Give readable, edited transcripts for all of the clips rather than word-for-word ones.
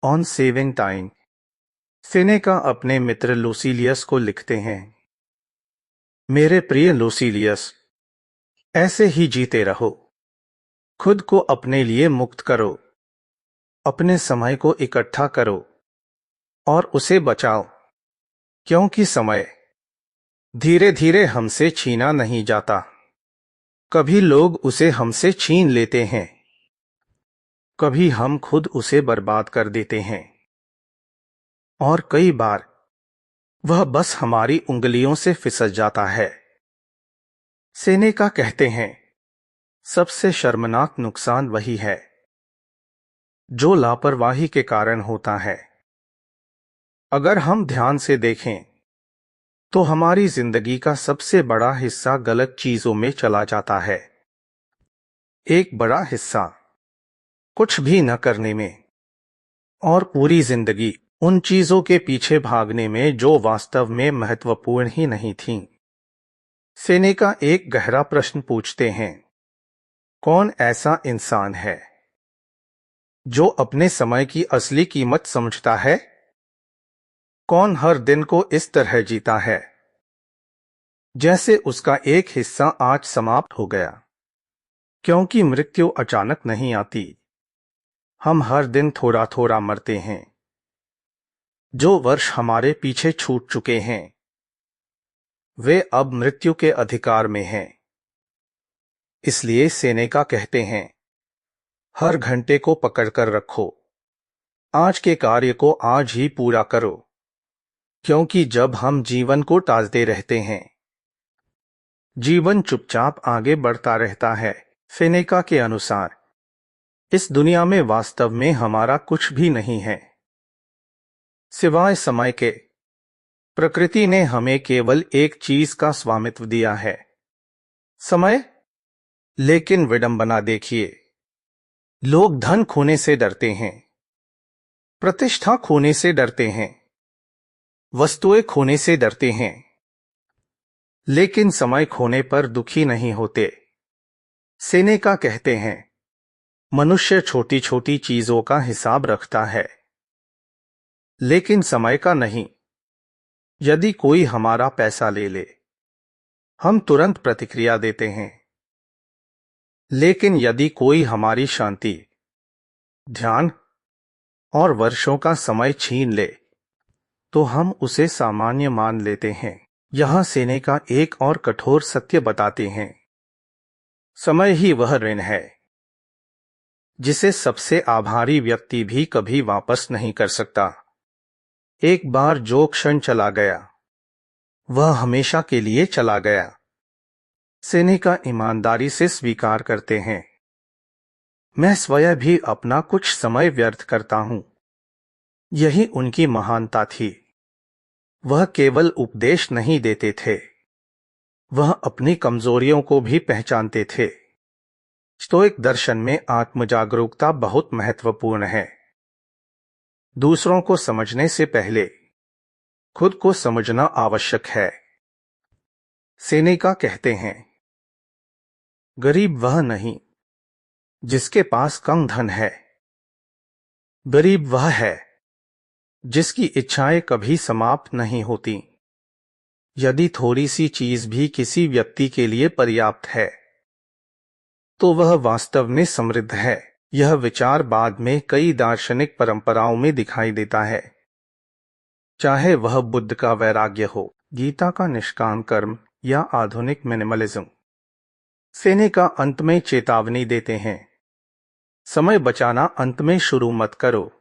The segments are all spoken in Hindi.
On saving time. सेनेका अपने मित्र लूसिलियस को लिखते हैं, मेरे प्रिय लूसिलियस, ऐसे ही जीते रहो। खुद को अपने लिए मुक्त करो, अपने समय को इकट्ठा करो और उसे बचाओ, क्योंकि समय धीरे धीरे हमसे छीना नहीं जाता। कभी लोग उसे हमसे छीन लेते हैं, कभी हम खुद उसे बर्बाद कर देते हैं, और कई बार वह बस हमारी उंगलियों से फिसल जाता है। सेनेका कहते हैं, सबसे शर्मनाक नुकसान वही है जो लापरवाही के कारण होता है। अगर हम ध्यान से देखें तो हमारी जिंदगी का सबसे बड़ा हिस्सा गलत चीजों में चला जाता है। एक बड़ा हिस्सा कुछ भी न करने में, और पूरी जिंदगी उन चीजों के पीछे भागने में जो वास्तव में महत्वपूर्ण ही नहीं थीं। सेनेका एक गहरा प्रश्न पूछते हैं, कौन ऐसा इंसान है जो अपने समय की असली कीमत समझता है? कौन हर दिन को इस तरह जीता है जैसे उसका एक हिस्सा आज समाप्त हो गया? क्योंकि मृत्यु अचानक नहीं आती, हम हर दिन थोड़ा थोड़ा मरते हैं। जो वर्ष हमारे पीछे छूट चुके हैं वे अब मृत्यु के अधिकार में हैं। इसलिए सेनेका कहते हैं, हर घंटे को पकड़कर रखो, आज के कार्य को आज ही पूरा करो, क्योंकि जब हम जीवन को टालते रहते हैं जीवन चुपचाप आगे बढ़ता रहता है। सेनेका के अनुसार इस दुनिया में वास्तव में हमारा कुछ भी नहीं है सिवाय समय के। प्रकृति ने हमें केवल एक चीज का स्वामित्व दिया है, समय। लेकिन विडंबना देखिए, लोग धन खोने से डरते हैं, प्रतिष्ठा खोने से डरते हैं, वस्तुएं खोने से डरते हैं, लेकिन समय खोने पर दुखी नहीं होते। सेनेका कहते हैं, मनुष्य छोटी छोटी चीजों का हिसाब रखता है लेकिन समय का नहीं। यदि कोई हमारा पैसा ले ले, हम तुरंत प्रतिक्रिया देते हैं, लेकिन यदि कोई हमारी शांति, ध्यान और वर्षों का समय छीन ले तो हम उसे सामान्य मान लेते हैं। यहां सेनेका एक और कठोर सत्य बताते हैं, समय ही वह ऋण है जिसे सबसे आभारी व्यक्ति भी कभी वापस नहीं कर सकता। एक बार जो क्षण चला गया वह हमेशा के लिए चला गया। सेनेका ईमानदारी से स्वीकार करते हैं, मैं स्वयं भी अपना कुछ समय व्यर्थ करता हूं। यही उनकी महानता थी। वह केवल उपदेश नहीं देते थे, वह अपनी कमजोरियों को भी पहचानते थे। स्टोइक दर्शन में आत्मजागरूकता बहुत महत्वपूर्ण है। दूसरों को समझने से पहले खुद को समझना आवश्यक है। सेनेका कहते हैं, गरीब वह नहीं जिसके पास कम धन है, गरीब वह है जिसकी इच्छाएं कभी समाप्त नहीं होती। यदि थोड़ी सी चीज भी किसी व्यक्ति के लिए पर्याप्त है तो वह वास्तव में समृद्ध है। यह विचार बाद में कई दार्शनिक परंपराओं में दिखाई देता है, चाहे वह बुद्ध का वैराग्य हो, गीता का निष्काम कर्म या आधुनिक मिनिमलिज्म। सेनेका अंत में चेतावनी देते हैं, समय बचाना अंत में शुरू मत करो।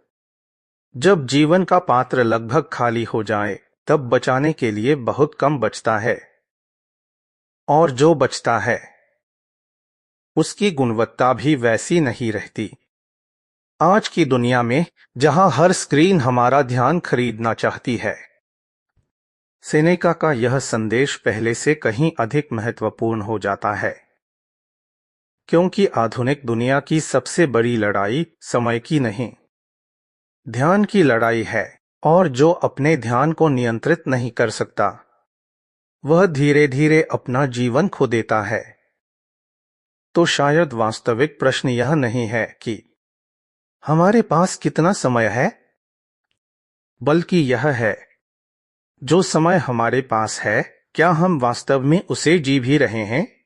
जब जीवन का पात्र लगभग खाली हो जाए तब बचाने के लिए बहुत कम बचता है, और जो बचता है उसकी गुणवत्ता भी वैसी नहीं रहती। आज की दुनिया में जहां हर स्क्रीन हमारा ध्यान खरीदना चाहती है, सेनेका का यह संदेश पहले से कहीं अधिक महत्वपूर्ण हो जाता है, क्योंकि आधुनिक दुनिया की सबसे बड़ी लड़ाई समय की नहीं, ध्यान की लड़ाई है। और जो अपने ध्यान को नियंत्रित नहीं कर सकता वह धीरे धीरे अपना जीवन खो देता है। तो शायद वास्तविक प्रश्न यह नहीं है कि हमारे पास कितना समय है, बल्कि यह है, जो समय हमारे पास है क्या हम वास्तव में उसे जी भी रहे हैं?